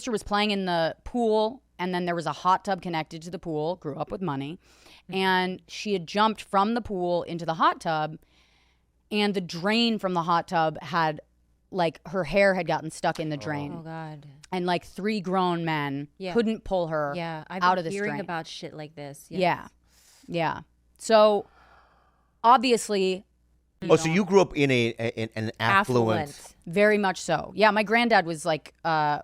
sister was playing in the pool, and then there was a hot tub connected to the pool. Grew up with money. And she had jumped from the pool into the hot tub, and the drain from the hot tub had, like, her hair had gotten stuck in the drain. Oh, God. And, like, 3 grown men couldn't pull her out of the drain. I've been hearing about shit like this. Yes. Yeah. Yeah. So, obviously... so you grew up in an affluent. Very much so. Yeah, my granddad was like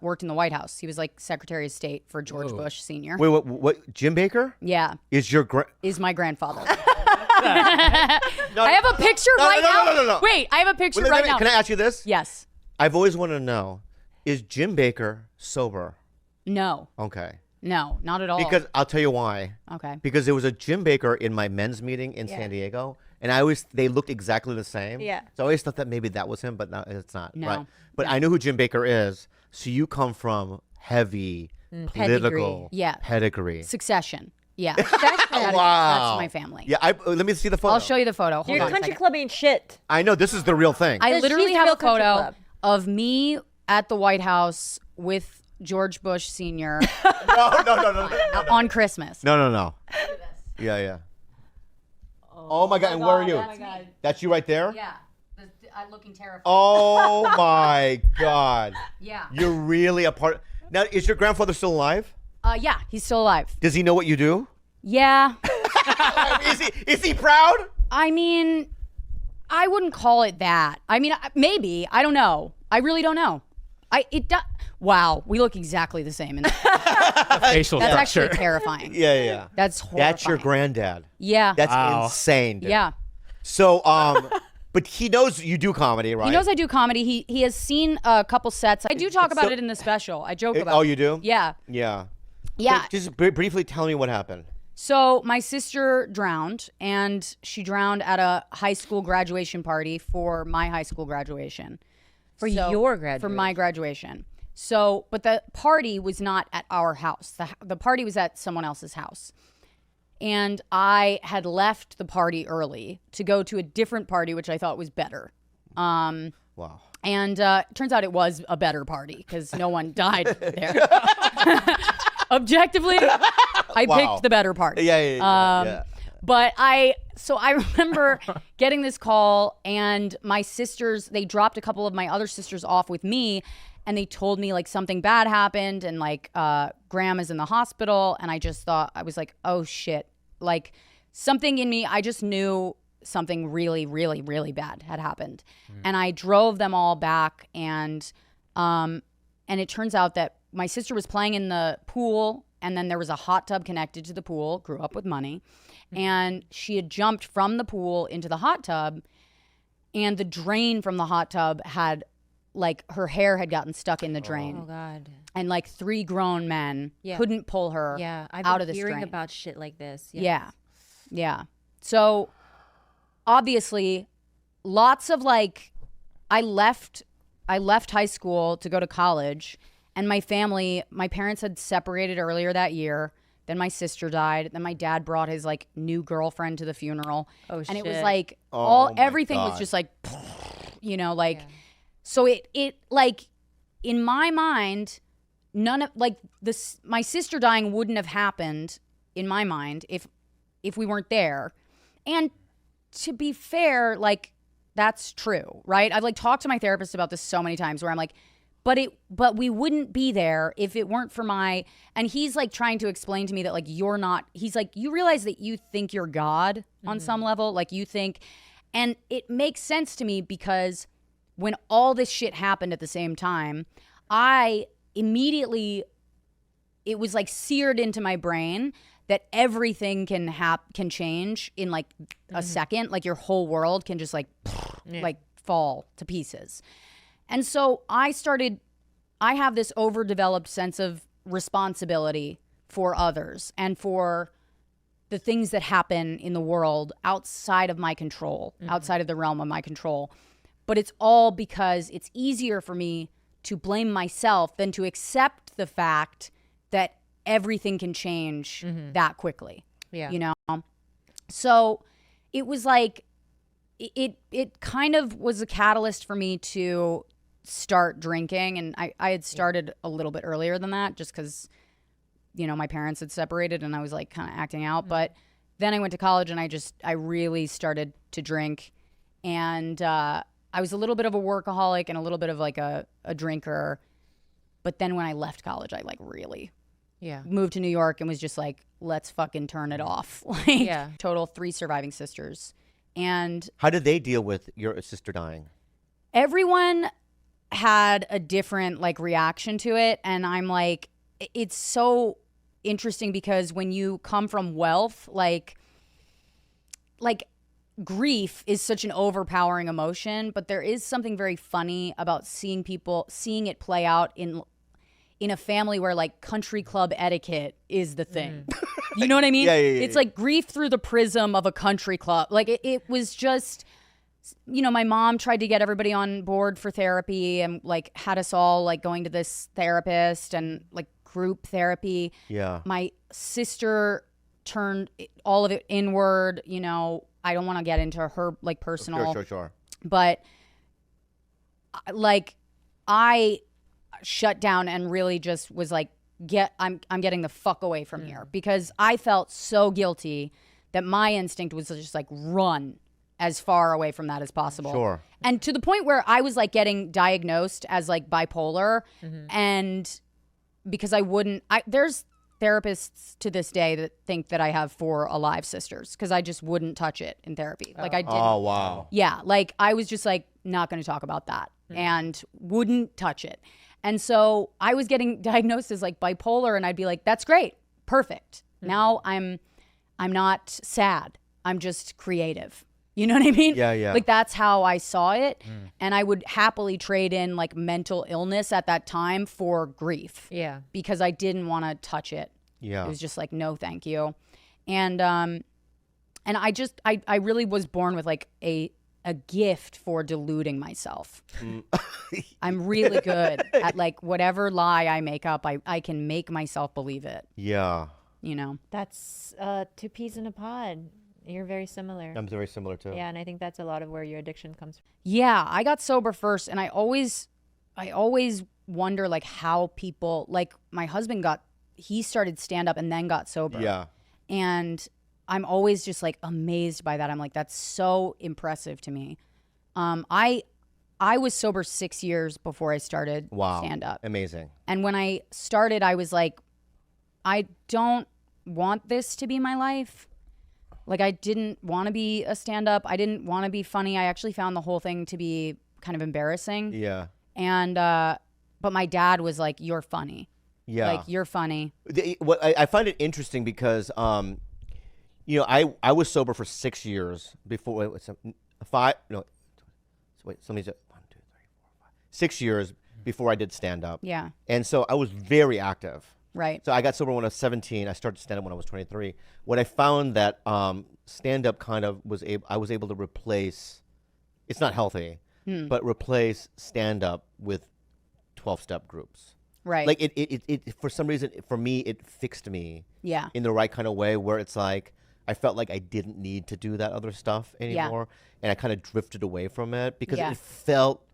worked in the White House. He was like Secretary of State for George Bush Sr. Wait, what? Jim Baker? Yeah. Is my grandfather. I have a picture right now. No. Wait, I have a picture right now. Can I ask you this? Yes. I've always wanted to know, is Jim Baker sober? No. Okay. No, not at all. Because I'll tell you why. Okay. Because there was a Jim Baker in my men's meeting in San Diego. And they looked exactly the same. Yeah. So I always thought that maybe that was him, but no, it's not. No. Right. But I knew who Jim Baker is. So you come from heavy political pedigree. Succession. Yeah. Wow. That's my family. Yeah. Let me see the photo. I'll show you the photo. Hold Your on country club ain't shit. I know. This is the real thing. I literally She's the have real a country photo club. of me at the White House with George Bush Sr. No. on Christmas. No. Yeah. Oh my God. And where are you? That's me. That's you right there? Yeah. I'm looking terrified. Oh my God. Yeah. You're really a part. Now, is your grandfather still alive? Yeah, he's still alive. Does he know what you do? Yeah. Is he proud? I mean, I wouldn't call it that. I mean, maybe. I don't know. I really don't know. Wow, we look exactly the same. Facial That's structure. actually terrifying. Yeah. That's horrifying. That's your granddad. Yeah. That's insane. Dude. Yeah. So, but he knows you do comedy, right? He knows I do comedy. He has seen a couple sets. I do talk about it in the special. I joke about it. Oh, you do? Yeah. Yeah. Yeah. Just briefly tell me what happened. So my sister drowned, and she drowned at a high school graduation party for my high school graduation. Your graduation? For my graduation. So, but the party was not at our house. The party was at someone else's house. And I had left the party early to go to a different party, which I thought was better. Wow. And turns out it was a better party because no one died there. Objectively, I picked the better party. Yeah. But I remember getting this call, and my sisters, they dropped a couple of my other sisters off with me, and they told me like something bad happened, and like grandma's in the hospital, and I just thought, I was like, oh shit. Like something in me, I just knew something really, really, really bad had happened. And I drove them all back, and it turns out that my sister was playing in the pool, and then there was a hot tub connected to the pool. Grew up with money. And she had jumped from the pool into the hot tub, and the drain from the hot tub had, like, her hair had gotten stuck in the drain. Oh, God. And, like, 3 grown men couldn't pull her out of the drain. I've been hearing about shit like this. Yes. Yeah. So, obviously, lots of, like, I left high school to go to college, and my parents had separated earlier that year. Then my sister died. Then my dad brought his like new girlfriend to the funeral. Oh, shit. And it was like everything was just like, like, so it like in my mind, none of like this, my sister dying wouldn't have happened in my mind if we weren't there. And to be fair, like that's true, right? I've like talked to my therapist about this so many times where I'm like, but we wouldn't be there if it weren't for and he's like trying to explain to me that like you're not, he's like, you realize that you think you're God on some level, like you think, and it makes sense to me because when all this shit happened at the same time, I immediately, it was like seared into my brain that everything can change in like a second, like your whole world can just like fall to pieces. And so I have this overdeveloped sense of responsibility for others and for the things that happen in the world outside of my control, outside of the realm of my control. But it's all because it's easier for me to blame myself than to accept the fact that everything can change that quickly. Yeah. You know? So it was like, it kind of was a catalyst for me to start drinking, and I had started a little bit earlier than that just because, you know, my parents had separated and I was like kind of acting out. But then I went to college and I really started to drink, and I was a little bit of a workaholic and a little bit of like a drinker. But then when I left college, I like really moved to New York and was just like, let's fucking turn it off. Like total 3 surviving sisters. And how did they deal with your sister dying? Everyone had a different like reaction to it. And I'm like, it's so interesting because when you come from wealth, like grief is such an overpowering emotion, but there is something very funny about seeing it play out in a family where like country club etiquette is the thing. You know what I mean? Yeah. It's like grief through the prism of a country club. Like it was just, you know, my mom tried to get everybody on board for therapy and like had us all like going to this therapist and like group therapy. Yeah. My sister turned all of it inward. You know, I don't want to get into her like personal. Sure. But like I shut down and really just was like, I'm getting the fuck away from here, because I felt so guilty that my instinct was to just like run as far away from that as possible. Sure. And to the point where I was like getting diagnosed as like bipolar, and because there's therapists to this day that think that I have 4 alive sisters because I just wouldn't touch it in therapy. Like I didn't. Oh, wow. Yeah. Like I was just like not going to talk about that and wouldn't touch it. And so I was getting diagnosed as like bipolar, and I'd be like, that's great. Perfect. Now I'm not sad. I'm just creative. You know what I mean? Yeah. Like that's how I saw it. And I would happily trade in like mental illness at that time for grief. Yeah. Because I didn't want to touch it. Yeah. It was just like, no, thank you. And I really was born with like a gift for deluding myself. I'm really good at like whatever lie I make up, I can make myself believe it. Yeah. You know? That's 2 peas in a pod. You're very similar. I'm very similar too. Yeah, and I think that's a lot of where your addiction comes from. Yeah, I got sober first, and I always wonder like how people, like my husband he started stand up and then got sober. Yeah. And I'm always just like amazed by that. I'm like, that's so impressive to me. I was sober 6 years before I started stand up. Amazing. And when I started, I was like, I don't want this to be my life. Like I didn't want to be a stand up. I didn't want to be funny. I actually found the whole thing to be kind of embarrassing. Yeah. And but my dad was like, you're funny. Yeah. Like you're funny. I find it interesting because you know, I was sober for 6 years before. Wait, 5? No, wait. Somebody's 1, 2, 3, 4, 5. 6 years before I did stand up. Yeah. And so I was very active. Right. So I got sober when I was 17. I started stand up when I was 23. What I found that stand up kind of I was able to replace. It's not healthy, but replace stand up with 12-step groups. Right. Like it for some reason for me it fixed me. Yeah. In the right kind of way where it's like I felt like I didn't need to do that other stuff anymore, and I kind of drifted away from it because it felt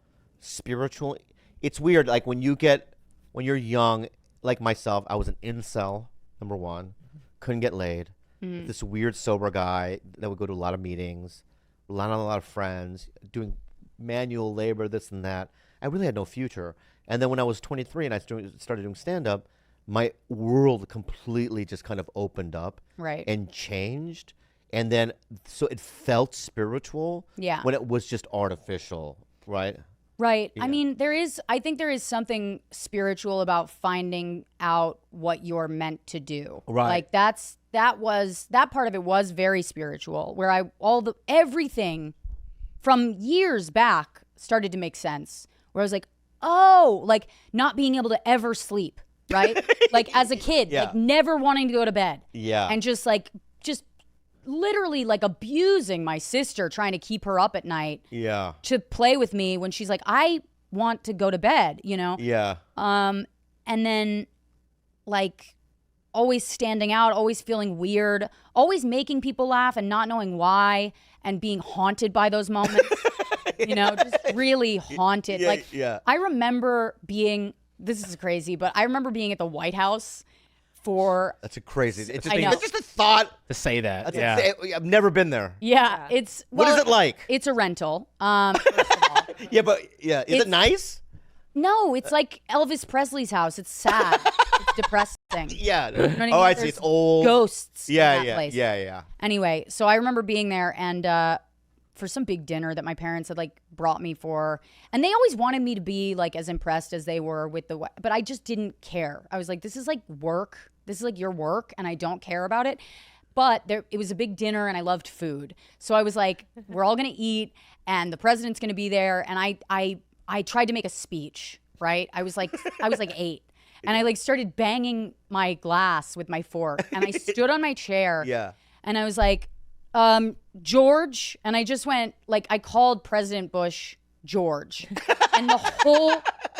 spiritual. It's weird, like when you're young, like myself, I was an incel, number one, couldn't get laid. This weird sober guy that would go to a lot of meetings, a lot of friends, doing manual labor, this and that. I really had no future. And then when I was 23 and I started doing stand-up, my world completely just kind of opened up and changed. And then, so it felt spiritual when it was just artificial, right? Right. Yeah. I mean, I think there is something spiritual about finding out what you're meant to do. Right. Like that part of it was very spiritual, where everything from years back started to make sense, where I was like, oh, like not being able to ever sleep, right? Like as a kid, like never wanting to go to bed. Yeah. And just literally like abusing my sister, trying to keep her up at night. Yeah. To play with me when she's like, I want to go to bed, you know? Yeah. And then like always standing out, always feeling weird, always making people laugh and not knowing why, and being haunted by those moments. you know, just really haunted. I remember being, this is crazy, but I remember being at the White House for. That's a crazy. It's I know. It's just a thought to say that. I've never been there. Yeah, it's. What is it like? It's a rental. First of all. Is it nice? No, it's like Elvis Presley's house. It's sad. It's depressing. Yeah. You know what I mean? I see. There's It's old. Ghosts. Yeah, in that place. yeah. Anyway, so I remember being there and for some big dinner that my parents had like brought me for, and they always wanted me to be like as impressed as they were with but I just didn't care. I was like, this is like work. This is like your work, and I don't care about it. But it was a big dinner, and I loved food, so I was like, we're all gonna eat, and the president's gonna be there, and I tried to make a speech. Right? I was like 8. And I like started banging my glass with my fork, and I stood on my chair. Yeah. And I was like, George, and I just went like I called President Bush George, and the whole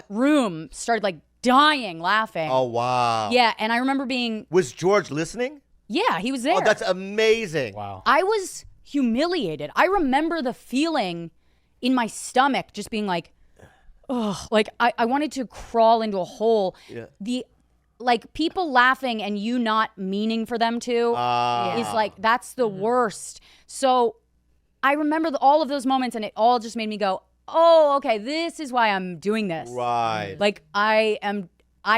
room started like dying laughing. Oh wow. Yeah, and I remember being. Was George listening? Yeah, he was there. Oh, that's amazing. Wow. I was humiliated. I remember the feeling in my stomach, just being like. Ugh, like I wanted to crawl into a hole. Yeah. Like people laughing and you not meaning for them to is like, that's the worst. So I remember all of those moments, and it all just made me go, oh, okay, this is why I'm doing this. Right. Like I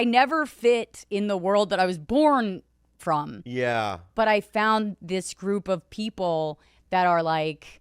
never fit in the world that I was born from. Yeah. But I found this group of people that are like